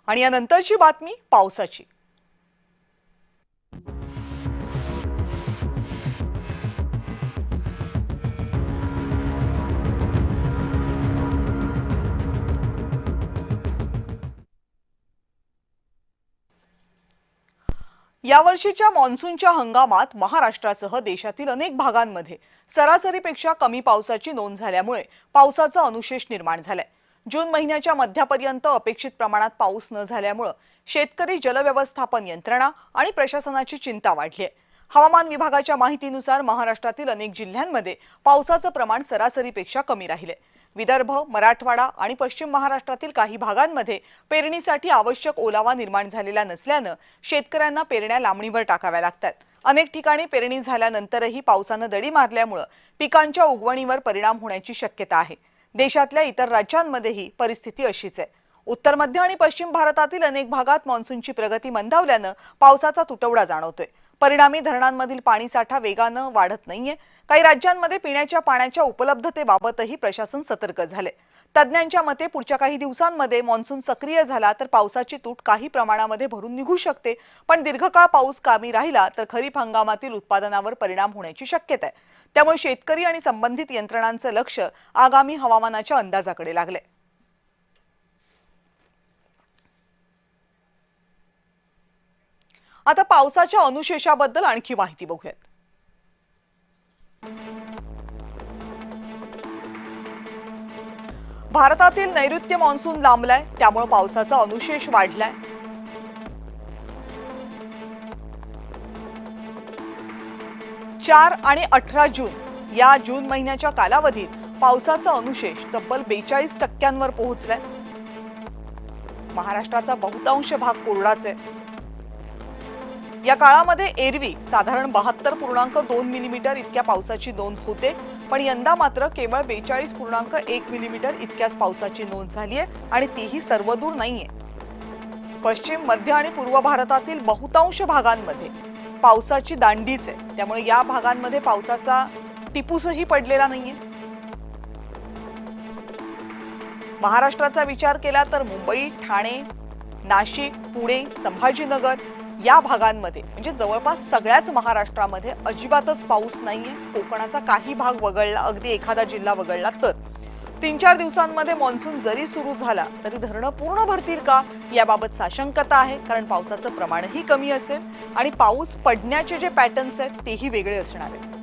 आणि यानंतरची बातमी पावसाची। यावर्षीच्या मान्सूनच्या हंगामात महाराष्ट्रासह देशातील अनेक भागांमध्ये सरासरीपेक्षा कमी पावसाची नोंद झाल्यामुळे पावसाचा अनुशेष निर्माण झालाय। जून महिन्याच्या मध्यापर्यंत अपेक्षित प्रमाणात पाऊस न झाल्यामुळे शेतकरी, जलव्यवस्थापन यंत्रणा आणि प्रशासनाची चिंता वाढली आहे। हवामान विभागाच्या माहितीनुसार महाराष्ट्रातील अनेक जिल्ह्यांमध्ये पावसाचं प्रमाण सरासरीपेक्षा कमी राहिले। विदर्भ, मराठवाडा आणि पश्चिम महाराष्ट्रातील काही भागांमध्ये पेरणीसाठी आवश्यक ओलावा निर्माण झालेला नसल्याने शेतकऱ्यांना पेरण्या लांबणीवर टाकाव्या लागतात। अनेक ठिकाणी पेरणी झाल्यानंतरही पावसाने दडी मारल्यामुळे पिकांच्या उगवणीवर परिणाम होण्याची शक्यता आहे। देशातल्या इतर राज्यांमध्येही परिस्थिती अशीच आहे। उत्तर, मध्य आणि पश्चिम भारतातील अनेक भागात मान्सूनची प्रगती मंदावल्याने पावसाचा तुटवडा जाणवतोय। परिणामी धरणांमधील पाणीसाठा वेगाने वाढत नाहीये। काही राज्यांमध्ये पिण्याच्या पाण्याच्या उपलब्धतेबाबतही प्रशासन सतर्क झाले। तज्ञांच्या मते पुढच्या काही दिवसांमध्ये मान्सून सक्रिय झाला तर पावसाची तूट काही प्रमाणामध्ये भरून निघू शकते, पण दीर्घकाळ पाऊस कमी राहिला तर खरीप हंगामातील उत्पादनावर परिणाम होण्याची शक्यता आहे। त्यामुळे शेतकरी आणि संबंधित यंत्रणांचे लक्ष आगामी हवामानाच्या अंदाजाकडे लागले। आता पावसाच्या अनुशेषाबद्दल आणखी माहिती बघूयात। भारतातील नैऋत्य मान्सून लांबलाय, त्यामुळे पावसाचा अनुशेष वाढलाय। चार आणि 18 जून या जून महिन्याच्या कालावधीत पावसाचा अनुशेष तब्बल 42% पोहोचलाय। महाराष्ट्राचा बहुतांश भाग कोरडाच आहे। या काळामध्ये एरवी साधारण 72.2 मिलीमीटर इतक्या पावसाची नोंद होते, पण यंदा मात्र केवळ 42.1 मिलीमीटर इतक्याच पावसाची नोंद झाली आहे आणि तीही सर्वदूर नाहीये। पश्चिम, मध्य आणि पूर्व भारतातील बहुतांश भागांमध्ये पावसाची दांडीच आहे, त्यामुळे या भागांमध्ये पावसाचा टिपूसही पडलेला नाहीये। महाराष्ट्राचा विचार केला तर मुंबई, ठाणे, नाशिक, पुणे, संभाजीनगर या भागांमध्ये म्हणजे जवळपास सगळ्याच महाराष्ट्रामध्ये अजिबातच पाऊस नाहीये। कोकणाचा काही भाग वगळला, अगदी एखादा जिल्हा वगळला तर 3-4 दिवसांमध्ये मान्सून जरी सुरू झाला तरी धरणं पूर्ण भरतील का याबाबत साशंकता आहे, कारण पावसाचं प्रमाणही कमी असेल आणि पाऊस पडण्याचे जे पॅटर्न्स आहेत तेही वेगळे असणार आहेत।